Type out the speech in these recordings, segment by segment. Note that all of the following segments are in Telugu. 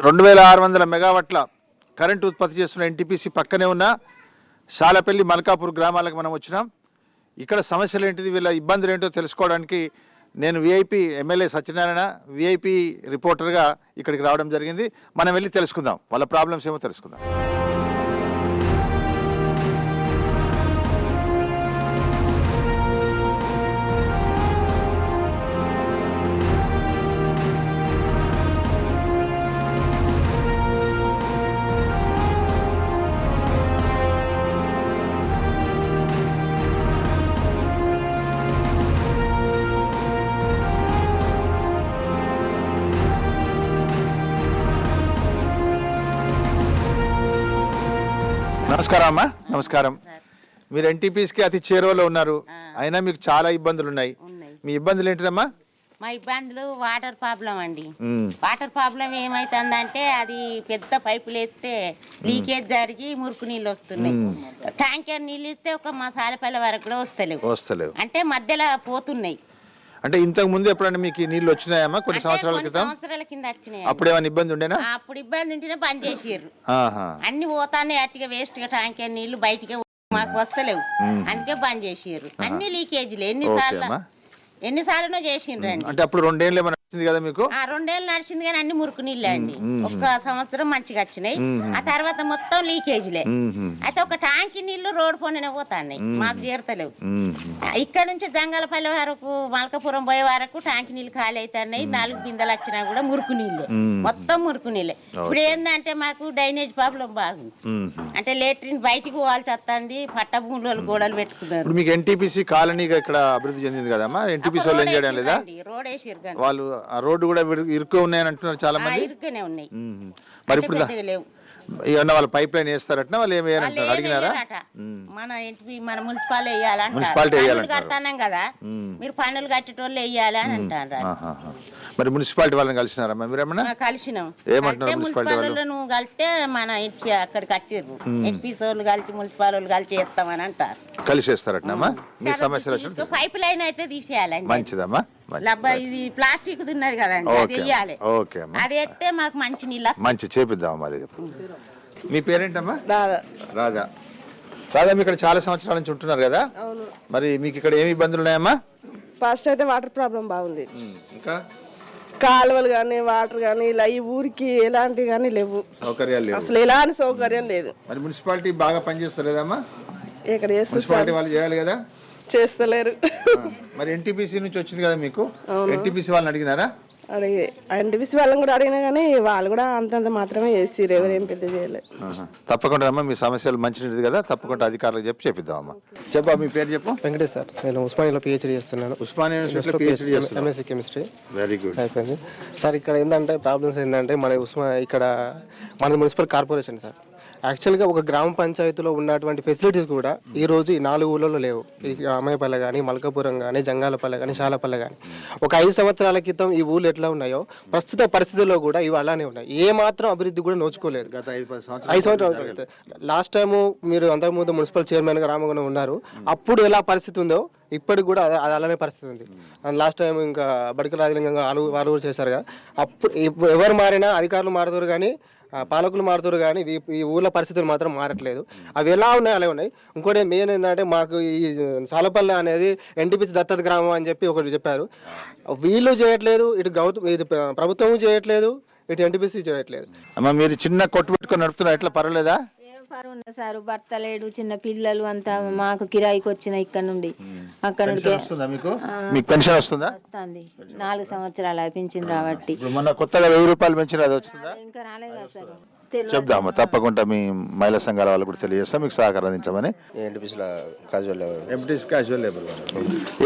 2600 మెగావాట్ల కరెంటు ఉత్పత్తి చేస్తున్న ఎన్టీపీసీ పక్కనే ఉన్న శాలపల్లి మల్కాపూర్ గ్రామాలకు మనం వచ్చినాం. ఇక్కడ సమస్యలు ఏంటిది, వీళ్ళ ఇబ్బందులు ఏంటో తెలుసుకోవడానికి నేను విఐపి ఎమ్మెల్యే సత్యనారాయణ విఐపి రిపోర్టర్గా ఇక్కడికి రావడం జరిగింది. మనం వెళ్ళి తెలుసుకుందాం, వాళ్ళ ప్రాబ్లమ్స్ ఏమో తెలుసుకుందాం. నమస్కారం అమ్మా. నమస్కారం. మీరు ఎన్టీపీసీకి అతి చేరువలో ఉన్నారు, అయినా మీకు చాలా ఇబ్బందులు ఉన్నాయి. మీ ఇబ్బందులు ఏంటిదమ్మా? మా ఇబ్బందులు వాటర్ ప్రాబ్లం అండి. వాటర్ ప్రాబ్లం ఏమైతుందంటే అది పెద్ద పైపులు వేస్తే లీకేజ్ జరిగి మురుకు నీళ్ళు వస్తున్నాయి. ట్యాంకర్ నీళ్ళు ఇస్తే ఒక మా సాలపల్లి వరకు కూడా వస్తలేవు, అంటే మధ్యలో పోతున్నాయి. అంటే ఇంతకు ముందు ఎప్పుడన్నా మీకు నీళ్ళు వచ్చినాయమ్మా? కొన్ని సంవత్సరాల కింద వచ్చినాయి. అప్పుడు ఏమైనా ఇబ్బంది ఉండేనా? అప్పుడు ఇబ్బంది ఉంటేనే బంద్ చేసారు. అన్ని పోతానే అట్టిగా వేస్ట్ గా ట్యాంకర్ నీళ్లు బయటికి మాకు వస్తలేవు, అందుకే బంద్ చేసారు. అన్ని లీకేజీలు ఎన్నిసార్లు చేసిండ్రండి. అంటే అప్పుడు 2 ఏళ్ళు నడిచింది కదా మీకు? 2 ఏళ్ళు నడిచింది కానీ అన్ని మురుకు నీళ్ళే అండి. ఒక్క సంవత్సరం మంచిగా వచ్చినాయి, ఆ తర్వాత మొత్తం లీకేజీలే. అయితే ఒక ట్యాంకి నీళ్లు రోడ్డు పోనే పోతాయి, మాకు చేరతలేవు. ఇక్కడ నుంచి జంగలపల్లి వరకు మల్కాపురం పోయే వరకు ట్యాంకి నీళ్లు ఖాళీ అవుతున్నాయి. 4 బిందెలు వచ్చినా కూడా మురుకు నీళ్ళే, మొత్తం మురుకు నీళ్ళే. ఇప్పుడు ఏంటంటే మాకు డ్రైనేజ్ ప్రాబ్లం బాగుంది. అంటే లేట్రిన్ బయటికి పోవాల్సి వస్తుంది, పట్ట భూములు గోడలు పెట్టుకున్నారు. మీకు ఎన్టీపీసీ కాలనీగా ఇక్కడ అభివృద్ధి చెందింది కదమ్మా, ఎన్టీపీసీ వాళ్ళు ఏం చేయడం లేదా? రోడ్ వేసారు, వాళ్ళు ఆ రోడ్డు కూడా ఇరుక్కు ఉన్నాయని అంటున్నారు చాలా మంది. ఇరుక్కునే ఉన్నాయి. మరి ఇప్పుడు ఏమన్నా వాళ్ళు పైప్ లైన్ వేస్తారట, వాళ్ళు ఏమి వేయాలంటారు? అడిగినారా? మన మున్సిపాలిటీ వేయాలంటే కడతాం కదా, మీరు పన్నులు కట్టేటోళ్ళు వేయాలి అని అంటారు. మరి మున్సిపాలిటీ వాళ్ళని కలిసినారమ్మా మీరేమన్నా? కలిసినాం. ఏమంటారు మున్సిపాలిటీ వాళ్ళు? కలిస్తే మన ఎన్పీ అక్కడికి వచ్చారు, ఎన్పీసీ వాళ్ళు కలిసి మున్సిపాలిటీ వాళ్ళు కలిసి చేస్తామని అంటారు. కలిసి వేస్తారటమ్మా? మీ సమస్యలు పైప్ లైన్ అయితే తీసేయాలండి. మంచిదమ్మా. ఇది ప్లాస్టిక్ ఉన్నది కదండి, అది వేయాలి. అది వేస్తే మాకు మంచి నీళ్ళు మంచి చేపిద్దామమ్మా. అది మీ పేరేంటమ్మా? రాధా. రాధా, మీ ఇక్కడ చాలా సంవత్సరాల నుంచి ఉంటున్నారు కదా, మరి మీకు ఇక్కడ ఏమి ఇబ్బందులు ఉన్నాయమ్మా? ఫస్ట్ అయితే వాటర్ ప్రాబ్లం బాగుంది, ఇంకా కాలువలు కానీ వాటర్ కానీ ఇలా ఈ ఊరికి ఎలాంటివి కానీ లేవు, సౌకర్యాలు లేవు, అసలు ఎలాంటి సౌకర్యం లేదు. మరి మున్సిపాలిటీ బాగా పనిచేస్తలేదమ్మా? ఇక్కడ మున్సిపాలిటీ వాళ్ళు చేయాలి కదా, చేస్తలేరు. మరి ఎన్టీపీసీ నుంచి వచ్చింది కదా మీకు, ఎన్టీపీసీ వాళ్ళని అడిగినారా? అడిగి ఎన్టీపీసీ వాళ్ళని కూడా అడిగినా కానీ వాళ్ళు కూడా అంతంత మాత్రమే చేసిరు, ఎవరేం పెద్ద చేయలేదు. తప్పకుండా అమ్మా, మీ సమస్యలు మంచిది కదా, తప్పకుండా అధికారులకు చెప్పిద్దామమ్మా. చెప్పా, మీ పేరు చెప్పు. వెంకటేష్ సార్, నేను ఉస్మానియాలో పిహెచ్డీ చేస్తున్నాను. ఉస్మానియా యూనివర్సిటీలో పిహెచ్డీ చేస్తున్నాను, ఎంఎస్సీ కెమిస్ట్రీ. Very good. అయిపోయింది సార్. ఇక్కడ ఏంటంటే ప్రాబ్లమ్స్ ఏంటంటే ఇక్కడ మన మున్సిపల్ కార్పొరేషన్ సార్, యాక్చువల్గా ఒక గ్రామ పంచాయతీలో ఉన్నటువంటి ఫెసిలిటీస్ కూడా ఈ రోజు ఈ 4 ఊళ్ళలో లేవు. ఈ రామాయపల్లె కానీ, మల్కాపురం కానీ, జంగాలపల్లె కానీ, శాలపల్లె కానీ. ఒక 5 సంవత్సరాల క్రితం ఈ ఊళ్ళు ఎట్లా ఉన్నాయో ప్రస్తుత పరిస్థితుల్లో కూడా ఇవి అలానే ఉన్నాయి. ఏ మాత్రం అభివృద్ధి కూడా నోచుకోలేదు. గత 5 సంవత్సరాలు లాస్ట్ టైము మీరు అంతకుముందు మున్సిపల్ చైర్మన్ గా రామగుణం ఉన్నారు, అప్పుడు ఎలా పరిస్థితి ఉందో ఇప్పటికి కూడా అది అలానే పరిస్థితి ఉంది. లాస్ట్ టైం ఇంకా బడికల రాజలింగంగా వాళ్ళు చేశారుగా, అప్పుడు ఎవరు మారినా అధికారులు మారుతారు కానీ పాలకులు మారుతారు కానీ ఈ ఊళ్ళో పరిస్థితులు మాత్రం మారట్లేదు. అవి ఎలా ఉన్నాయి అలా ఉన్నాయి. ఇంకోటి మెయిన్ ఏంటంటే మాకు ఈ సాలపల్లె అనేది ఎన్టీపీసీ దత్తత గ్రామం అని చెప్పి ఒకటి చెప్పారు. వీళ్ళు చేయట్లేదు, ఇటు ఇది ప్రభుత్వం చేయట్లేదు, ఇటు ఎన్టీపీసీ చేయట్లేదు. అమ్మా, మీరు చిన్న కొట్టు పెట్టుకొని నడుపుతున్నారు, ఎట్లా పర్వాలేదా? ఉంది సార్, భర్త లేడు, చిన్న పిల్లలు అంతా మాకు కిరాయికి వచ్చిన ఇక్కడ నుండి అక్కడ నుండి. మీకు పెన్షన్ వస్తుందా? వస్తుంది, 4 సంవత్సరాలు పింఛన్ రాబట్టి. మొన్న కొత్తగా 1000 రూపాయలు పెంచిన, అది వస్తుందా? ఇంకా రాలేదు సార్. చెప్దామా, తప్పకుండా మీ మహిళా సంఘాల వాళ్ళు కూడా తెలియజేస్తాం, మీకు సహకారం అందించమని.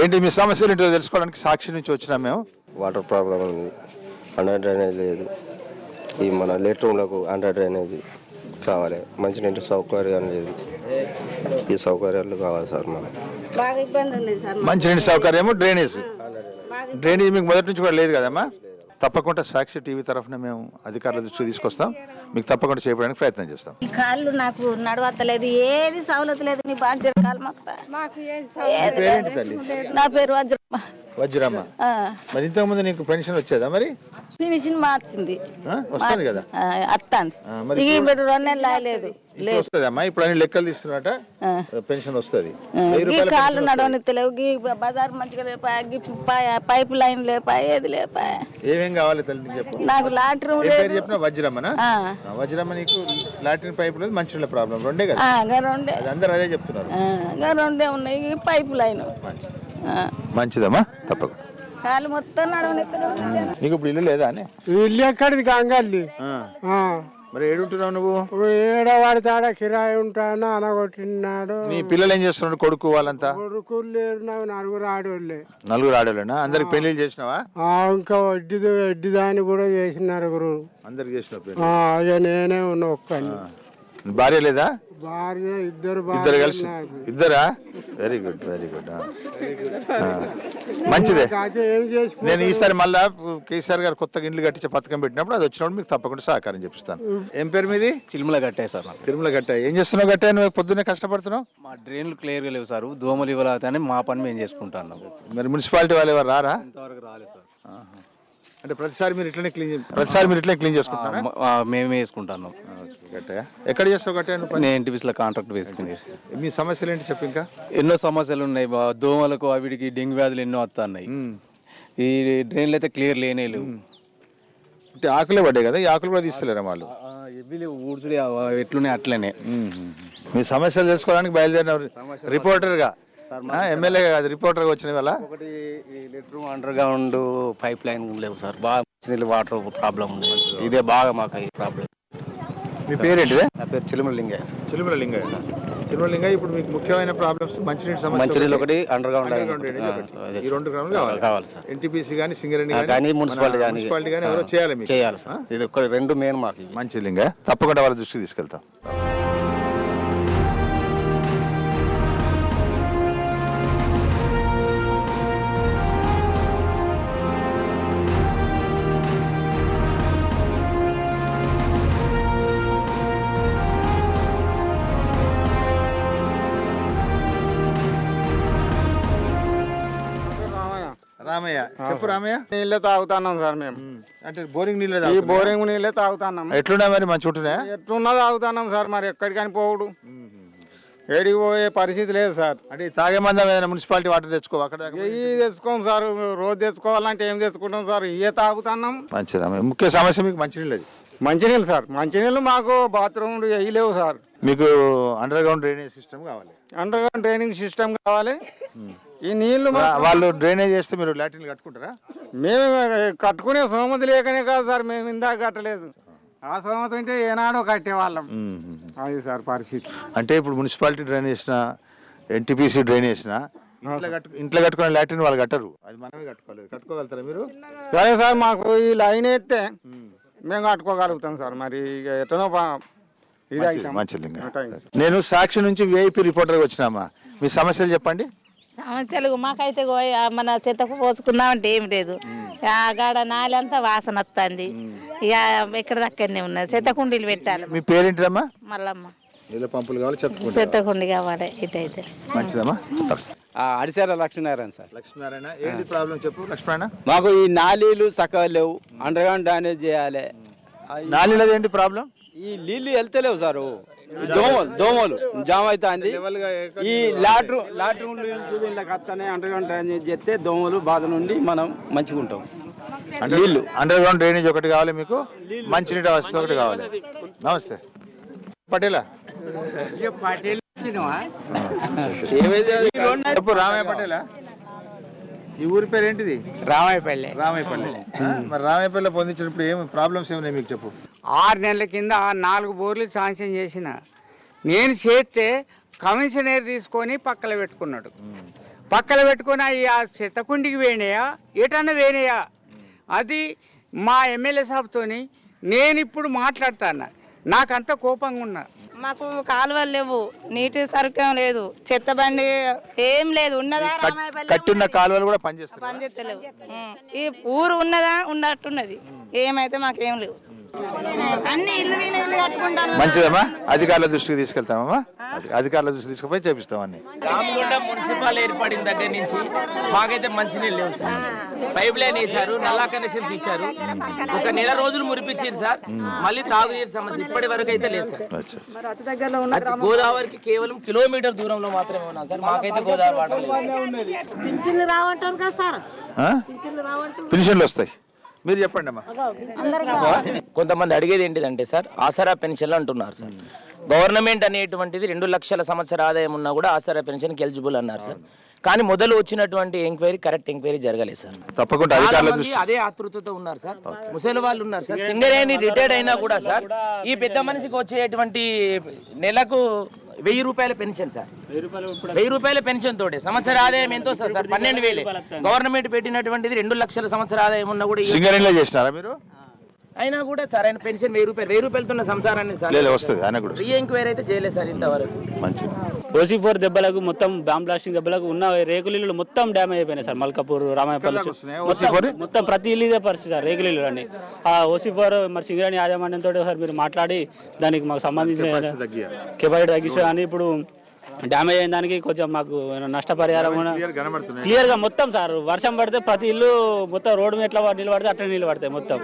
ఏంటి మీ సమస్యలు ఏంటో తెలుసుకోవడానికి సాక్షి నుంచి వచ్చినాం మేము. వాటర్ ప్రాబ్లం ఉంది, అండర్ డ్రైనేజ్ లేదు, ఈ మన లేట్ రూమ్లకు అండర్ డ్రైనేజ్ కావాలి, మంచినీటి సౌకర్యం లేదు, ఈ సౌకర్యాలు కావాలి సార్. మనకు బాగా ఇబ్బంది ఉంది సార్. మంచినీటి సౌకర్యము, డ్రైనేజ్ మీకు మొదటి నుంచి కూడా లేదు కదమ్మా? తప్పకుండా సాక్షి టీవీ తరఫున మేము అధికారుల దృష్టికి తీసుకొస్తాం, మీకు తప్పకుండా చేయడానికి ప్రయత్నం చేస్తాం. ఈ కాళ్ళు నాకు నడవత్తలేదు, ఏది సౌలత లేదు. నీ బాధ్యత కాలు నా పేరు వజ్రమ్మ. వజ్రమ్మ, మరి ఇంతకు ముందు నీకు పెన్షన్ వచ్చేదా మరి? ఫినిషింగ్ మార్చింది వస్తుంది కదా అత్తాను మరి ఇక ఇప్పుడు 2 నెలలు రాలేదు వస్తుందమ్మా. ఇప్పుడు అన్ని లెక్కలు తీస్తున్నట పెన్షన్ వస్తుంది. కాళ్ళు నడవనిత్తలేవు, బజార్ మంచిగా లేపా, పైప్ లైన్ లేపా, ఏది లేపా. ఏమేం కావాలి తల్లి చెప్పు. నాకు లాటరీ పేరు చెప్పిన వజ్రమ్మనా? వజ్రమ్మ నీకు లాట్రిన్ పైపు లేదు, మంచి ప్రాబ్లం రెండే కదా? అది అందరూ అదే చెప్తున్నారు. 2 ఉన్నాయి పైప్ లైన్. మంచిదమ్మా, తప్పక. కాళ్ళు మొత్తం నడవనిత్తలేవు. నీకు ఇప్పుడు ఇల్లు లేదా అని? ఇల్లు ఎక్కడిది గంగల్ది. మరి ఏడుంటున్నావు నువ్వు? ఏడవాడి తాడ కిరాయి ఉంటాను అనగొట్టినాడు. నీ పిల్లలు ఏం చేస్తున్నారు? కొడుకు వాళ్ళంతా? కొడుకులు లేరు, నాకు 4 ఆడోళ్ళే. 4 ఆడోళ్ళేనా? అందరికి పెళ్లి చేసినావా? ఇంకా వడ్డీ దాన్ని కూడా చేసినారు గురు. అందరికి చేసిన? అదే నేనే ఉన్నా ఒక్కని. భార్య లేదా? భార్య, ఇద్దరు కలిసి. ఇద్దరా? Very good, very good. మంచిదే. నేను ఈసారి మళ్ళా కేసీఆర్ గారు కొత్తగా ఇండ్లు కట్టించే పథకం పెట్టినప్పుడు అది వచ్చినప్పుడు మీకు తప్పకుండా సహకారం చెప్పిస్తాను. ఏం పేరు మీది? చిలుమల గట్టాయి సార్. తిరుమల గట్టాయి. ఏం చేస్తున్నావు గట్టాయి? నువ్వు పొద్దున్నే కష్టపడుతున్నావు. మా డ్రైన్లు క్లియర్ గా లేవు సార్, దోమలు ఇవ్వాలని మా పని మేము చేసుకుంటాను. మరి మున్సిపాలిటీ వాళ్ళు ఎవరు రారా? ఇంతవరకు రాలేదు సార్. అంటే ప్రతిసారి మీరు ఇట్లనే క్లీన్ చేసుకుంటారా? మేమే వేసుకుంటాను. గట్టయా ఎక్కడ చేస్తావు గట్టా? నేను ఎన్టీపీసీలో కాంట్రాక్ట్ వేసుకుని. మీ సమస్యలు ఏంటి చెప్పు. ఇంకా ఎన్నో సమస్యలు ఉన్నాయి, దోమలకు అవిడికి డెంగ్యూ వ్యాధులు ఎన్నో వస్తున్నాయి. ఈ డ్రైన్లు అయితే క్లియర్ లేనే లేవు. అంటే ఆకులే పడ్డాయి కదా, ఈ ఆకులు కూడా తీస్తలేరా వాళ్ళు? ఊడ్చుడే ఎట్లున్నాయి అట్లనే. మీ సమస్యలు తెలుసుకోవడానికి బయలుదేరిన రిపోర్టర్ గా, ఎమ్మెల్యే కాదు, రిపోర్టర్ గా వచ్చిన వాళ్ళ. ఒకటి letter under ground pipe line లేవు సార్, బాగా నీళ్ళు వాటర్ ప్రాబ్లం ఉంది. ఇదే బాగా మాకు ప్రాబ్లం. మీ పేరేంటిదే? నా పేరు చిలుమల లింగయ్య. చిలుమల లింగయ్య. చిలుమల లింగయ్య, ఇప్పుడు మీకు ముఖ్యమైన ప్రాబ్లమ్స్ మంచినీటి సమస్య. మంచినీళ్ళు ఒకటి, అండర్ గ్రౌండ్ ఈ 2 గ్రాములు కావాలి సార్. ఎన్టీపీసీ కానీ సింగరేణి కానీ మున్సిపాలిటీ కానీ ఎవరో చేయాలి సార్. ఇది ఒక 2 మెయిన్ మాకు. మంచి లింగయ్య, తప్పకుండా వాళ్ళ దృష్టికి తీసుకెళ్తాం. రామయ్య, చెప్పు రామయ్య. నీళ్ళే తాగుతున్నాం సార్ మేము. అంటే బోరింగ్ నీళ్ళే? ఈ బోరింగ్ నీళ్ళే తాగుతున్నాం. ఎట్లున్నా మరి? మంచి ఉంటున్నా? ఎట్లున్నా తాగుతున్నాం సార్. మరి ఎక్కడికని పోవుడు, ఏడికి పోయే పరిస్థితి లేదు సార్. అంటే తాగే మందం ఏదైనా మున్సిపాలిటీ వాటర్ తెచ్చుకో, అక్కడ తెచ్చుకోం సార్. రోజు తెచ్చుకోవాలంటే ఏం తెచ్చుకుంటాం సార్, ఇవే తాగుతున్నాం. మంచిది. ముఖ్య సమస్య మీకు మంచినీళ్ళు. మంచినీళ్ళు సార్, మంచినీళ్ళు మాకు బాత్రూమ్లు వేయలేవు సార్. మీకు అండర్ గ్రౌండ్ డ్రైనేజ్ సిస్టమ్ కావాలి. అండర్ గ్రౌండ్ డ్రైనింగ్ సిస్టమ్ కావాలి. ఈ నీళ్లు వాళ్ళు డ్రైనేజ్ చేస్తే మీరు లాట్రిన్లు కట్టుకుంటారా? మేము కట్టుకునే సోమతి లేకనే కాదు సార్, మేము ఇందాక కట్టలేదు. ఆ సోమతి ఉంటే ఏనాడో కట్టేవాళ్ళం. అది సార్ పరిస్థితి. అంటే ఇప్పుడు మున్సిపాలిటీ డ్రైన్ వేసిన, ఎన్టీపీసీ డ్రైన్ వేసిన, ఇంట్లో కట్టుకునే లాట్రిన్ వాళ్ళు కట్టరు. అది మనమే కట్టుకోలేదు. కట్టుకోగలుగుతారా మీరు? సరే సార్, మాకు ఈ లైన్ వేస్తే మేము కట్టుకోగలుగుతాం సార్. మరి ఎటనో మంచి. నేను సాక్షి నుంచి విఐపి రిపోర్టర్గా వచ్చినామా. మీ సమస్యలు చెప్పండి. సమస్యలు మాకైతే మన చెత్తకు పోసుకుందామంటే ఏమి లేదు. గాడ నాలంతా వాసన వస్తుంది. ఇక ఎక్కడ దక్కనే ఉన్నది, చెత్త కుండీలు పెట్టాలి. మీ పేరేంటిదమ్మా? మల్లమ్మ. నీళ్ళ పంపులు కావాలి, చెత్త కుండీ కావాలి. ఇటైతే మంచిదమ్మా. అడిసార లక్ష్మీనారాయణ సార్. లక్ష్మీనారాయణ, ఏంటి ప్రాబ్లం చెప్పు లక్ష్మీనారాయణ. మాకు ఈ నాలీలు చక్కగా లేవు, అండర్ గ్రౌండ్ డ్రైనేజ్ చేయాలి. నాలీలది ఏంటి ప్రాబ్లం? ఈ నీళ్ళు వెళ్తలేవు సార్, దోమలు జామ్ అవుతుంది. ఈ లాట్రూమ్లు వీళ్ళకి వస్తానే అండర్ గ్రౌండ్ డ్రైనేజ్ చేస్తే దోమలు బాధ నుండి మనం మంచిగా ఉంటాం. నీళ్లు అండర్ గ్రౌండ్ డ్రైనేజ్ ఒకటి కావాలి మీకు, మంచినీటి వసతి ఒకటి కావాలి. నమస్తే పటేలా. చెప్పు రామయ్య పటేలా. ఈ ఊరి పేరు ఏంటిది? రామాయపల్లి. రామాయపల్లి. మరి రామాయపల్లి పొందించినప్పుడు ఏం ప్రాబ్లమ్స్ ఏమున్నాయి మీకు చెప్పు. 6 నెలల కింద 4 బోర్లు శాంక్షన్ చేసిన. నేను చేస్తే కమిషనర్ తీసుకొని పక్కన పెట్టుకున్నాడు. పక్కన పెట్టుకుని ఆ చెత్తకుండికి వేణయా ఎటన్నా వేణయా, అది మా ఎమ్మెల్యే సాబ్తోని నేను ఇప్పుడు మాట్లాడతాను. నాకంత కోపంగా ఉన్నా. మాకు కాలువలు లేవు, నీటి సౌకర్యం లేదు, చెత్త బండి ఏం లేదు. ఉన్నదా కట్టున్న కాలువలు కూడా పనిచేస్తలేవు. ఈ ఊరు ఉన్నదా ఉన్నట్టున్నది, ఏమైతే మాకేం లేవు. అన్ని ఇల్లు కట్టుకుంటాను. మంచిదమ్మా, అధికారుల దృష్టికి తీసుకెళ్తామమ్మా. అధికారుల దృష్టికి తీసుకుపోయి చేపిస్తాం అన్ని. రామగుండ మున్సిపల్ ఏర్పడిన దగ్గర నుంచి మాకైతే మంచినీళ్ళు లేవు సార్. పైప్ లైన్ వేశారు, నల్లా కనెక్షన్స్ ఇచ్చారు. ఒక నెల రోజులు మురిపించారు సార్. మళ్ళీ తాగునీరు సమస్య ఇప్పటి వరకు అయితే లేదు సార్. గోదావరికి కేవలం కిలోమీటర్ దూరంలో మాత్రమే ఉన్నాం సార్. మాకైతే గోదావరి వాటర్ పింఛన్లు రావంటారు కదా సార్. పెన్షన్లు వస్తాయి. మీరు చెప్పండి అమ్మా. కొంతమంది అడిగేది ఏంటిదంటే సార్, ఆసరా పెన్షన్లు అంటున్నారు సార్. గవర్నమెంట్ అనేటువంటిది 2 లక్షల సంవత్సర ఆదాయం ఉన్నా కూడా ఆసరా పెన్షన్కి ఎలిజిబుల్ అన్నారు సార్. కానీ మొదలు వచ్చినటువంటి ఎంక్వైరీ కరెక్ట్ ఎంక్వైరీ జరగలేదు సార్. తప్పకుండా చాలా మంది అదే ఆతృతతో ఉన్నారు సార్. ముసలి వాళ్ళు ఉన్నారు సార్. సింగరేణి రిటైర్డ్ అయినా కూడా సార్, ఈ పెద్ద మనిషికి వచ్చేటువంటి నెలకు 1000 రూపాయల పెన్షన్ సార్. 1000 రూపాయల పెన్షన్ తోటి సంవత్సర ఆదాయం ఎంతో సార్ 12,000. గవర్నమెంట్ పెట్టినటువంటిది 2 లక్షల సంవత్సర ఆదాయం ఉన్నా కూడా సింగరేణిలో చేసినారా మీరు? అయినా కూడా సార్ ఆయన పెన్షన్ 1000 రూపాయలతో సంసారాన్ని సార్ వస్తుంది. ఆయన కూడా రీ ఎంక్వైరీ అయితే చేయలేదు సార్ ఇంతవరకు. మంచిది. ఓసీ4 దెబ్బలకు మొత్తం బాంబ్ బ్లాస్టింగ్ దెబ్బలకు ఉన్న రేకులు మొత్తం డ్యామేజ్ అయిపోయినాయి సార్. మల్కాపూర్, రామాయపల్లి మొత్తం ప్రతి ఇల్లు ఇదే పరిస్థితి సార్. రేకులు అండి. ఆ ఓసీ4 మరి సింగరేణి యాజమాన్యంతో సార్ మీరు మాట్లాడి దానికి మాకు సంబంధించిన కెపాసిటీ తగ్గించడానికి ఇప్పుడు డ్యామేజ్ అయిన దానికి కొంచెం మాకు నష్టపరిహారం క్లియర్ గా మొత్తం సార్. వర్షం పడితే ప్రతి ఇల్లు మొత్తం రోడ్డు మీద ఎట్లా నీళ్ళు పడితే అట్లా నీళ్ళు పడతాయి మొత్తం.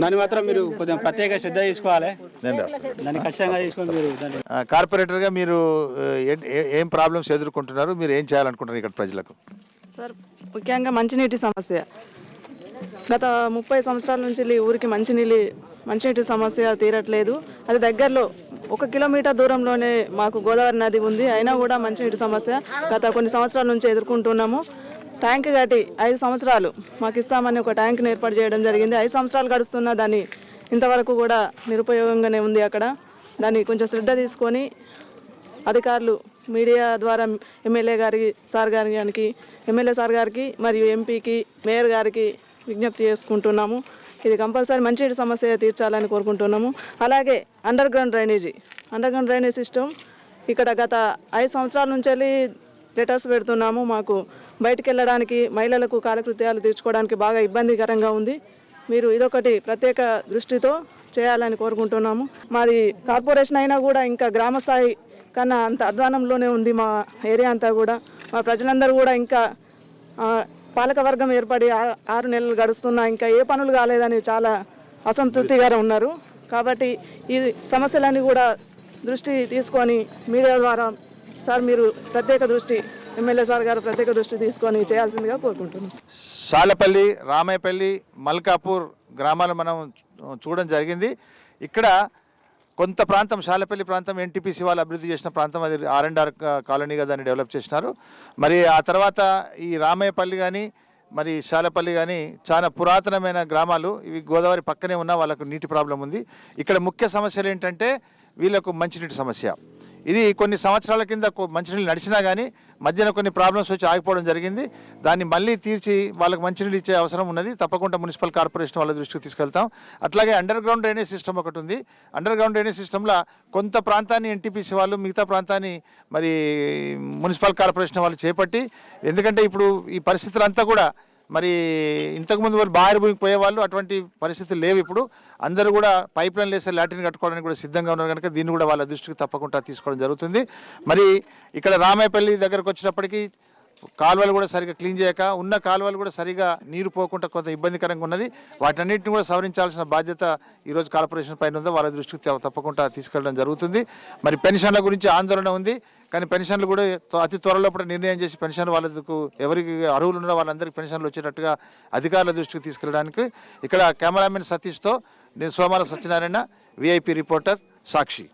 దాన్ని మాత్రం మీరు కొంచెం ప్రత్యేక శ్రద్ధ తీసుకోవాలి. దాన్ని ఖచ్చితంగా తీసుకొని మీరు కార్పొరేటర్ గా మీరు ఏం ప్రాబ్లమ్స్ ఎదుర్కొంటున్నారు, మీరు ఏం చేయాలనుకుంటున్నారు ఇక్కడ ప్రజలకు? సార్ ముఖ్యంగా మంచినీటి సమస్య. గత 30 సంవత్సరాల నుంచి ఊరికి మంచినీటి సమస్య తీరట్లేదు. అది దగ్గరలో 1 కిలోమీటర్ దూరంలోనే మాకు గోదావరి నది ఉంది. అయినా కూడా మంచినీటి సమస్య గత కొన్ని సంవత్సరాల నుంచి ఎదుర్కొంటున్నాము. ట్యాంక్ కట్టి 5 సంవత్సరాలు మాకు ఇస్తామని ఒక ట్యాంక్ని ఏర్పాటు చేయడం జరిగింది. 5 సంవత్సరాలు గడుస్తున్నా దాన్ని ఇంతవరకు కూడా నిరుపయోగంగానే ఉంది. అక్కడ దాన్ని కొంచెం శ్రద్ధ తీసుకొని అధికారులు మీడియా ద్వారా ఎమ్మెల్యే సార్ గారికి మరియు ఎంపీకి, మేయర్ గారికి విజ్ఞప్తి చేసుకుంటున్నాము. ఇది కంపల్సరీ మంచినీటి సమస్య తీర్చాలని కోరుకుంటున్నాము. అలాగే అండర్ గ్రౌండ్ డ్రైనేజ్ సిస్టమ్ ఇక్కడ గత 5 సంవత్సరాల నుంచి లెటర్స్ పెడుతున్నాము. మాకు బయటికి వెళ్ళడానికి, మహిళలకు కాలకృత్యాలు తీర్చుకోవడానికి బాగా ఇబ్బందికరంగా ఉంది. మీరు ఇదొకటి ప్రత్యేక దృష్టితో చేయాలని కోరుకుంటున్నాము. మాది కార్పొరేషన్ అయినా కూడా ఇంకా గ్రామ స్థాయి కన్నా అంత అధ్వానంలోనే ఉంది మా ఏరియా అంతా కూడా. మా ప్రజలందరూ కూడా ఇంకా పాలకవర్గం ఏర్పడి 6 నెలలు గడుస్తున్నా ఇంకా ఏ పనులు కాలేదని చాలా అసంతృప్తిగా ఉన్నారు. కాబట్టి ఈ సమస్యలన్నీ కూడా దృష్టి తీసుకొని మీడియా ద్వారా సార్ మీరు ఎమ్మెల్యే సార్ గారు ప్రత్యేక దృష్టి తీసుకొని చేయాల్సిందిగా కోరుకుంటున్నాం. సాలపల్లి, రామాయపల్లి, మల్కాపూర్ గ్రామాలు మనం చూడడం జరిగింది. ఇక్కడ కొంత ప్రాంతం సాలపల్లి ప్రాంతం ఎన్టీపీసీ వాళ్ళు అభివృద్ధి చేసిన ప్రాంతం. అది R&R కాలనీగా దాన్ని డెవలప్ చేసినారు. మరి ఆ తర్వాత ఈ రామయ్యపల్లి కానీ మరి సాలపల్లి కానీ చాలా పురాతనమైన గ్రామాలు. ఇవి గోదావరి పక్కనే ఉన్న వాళ్ళకు నీటి ప్రాబ్లం ఉంది. ఇక్కడ ముఖ్య సమస్యలు ఏంటంటే వీళ్ళకు మంచినీటి సమస్య. ఇది కొన్ని సంవత్సరాల కింద మంచినీళ్ళు నడిచినా కానీ మధ్యన కొన్ని ప్రాబ్లమ్స్ వచ్చి ఆగిపోవడం జరిగింది. దాన్ని మళ్ళీ తీర్చి వాళ్ళకి మంచినీళ్ళు ఇచ్చే అవసరం ఉన్నది. తప్పకుండా మున్సిపల్ కార్పొరేషన్ వాళ్ళ దృష్టికి తీసుకెళ్తాం. అట్లాగే అండర్ గ్రౌండ్ డ్రైనేజ్ సిస్టమ్ ఒకటి ఉంది. అండర్ గ్రౌండ్ డ్రైనేజ్ సిస్టంలో కొంత ప్రాంతాన్ని ఎన్టీపీసీ వాళ్ళు, మిగతా ప్రాంతాన్ని మరి మున్సిపల్ కార్పొరేషన్ వాళ్ళు చేపట్టి, ఎందుకంటే ఇప్పుడు ఈ పరిస్థితులంతా కూడా మరి ఇంతకుముందు వాళ్ళు బాహర్ భూమికి పోయేవాళ్ళు, అటువంటి పరిస్థితులు లేవు. ఇప్పుడు అందరూ కూడా పైప్ లైన్ వేసే లాట్రిన్ కట్టుకోవడానికి కూడా సిద్ధంగా ఉన్నారు కనుక దీన్ని కూడా వాళ్ళ దృష్టికి తప్పకుండా తీసుకోవడం జరుగుతుంది. మరి ఇక్కడ రామాయపల్లి దగ్గరకు వచ్చినప్పటికీ కాలువలు కూడా సరిగా క్లీన్ చేయక, ఉన్న కాలువలు కూడా సరిగా నీరు పోకుండా కొంత ఇబ్బందికరంగా ఉన్నది. వాటన్నిటిని కూడా సవరించాల్సిన బాధ్యత ఈరోజు కార్పొరేషన్ పైన ఉందో వాళ్ళ దృష్టికి తప్పకుండా తీసుకెళ్ళడం జరుగుతుంది. మరి పెన్షన్ల గురించి ఆందోళన ఉంది. కానీ పెన్షన్లు కూడా అతి త్వరలో కూడా నిర్ణయం చేసి పెన్షన్ వాళ్ళకు ఎవరికి అర్హులు ఉన్నారో వాళ్ళందరికీ పెన్షన్లు వచ్చేటట్టుగా అధికారుల దృష్టికి తీసుకెళ్ళడానికి ఇక్కడ కెమెరామెన్ సతీష్తో నేను సోమాల సత్యనారాయణ, VIP రిపోర్టర్, సాక్షి.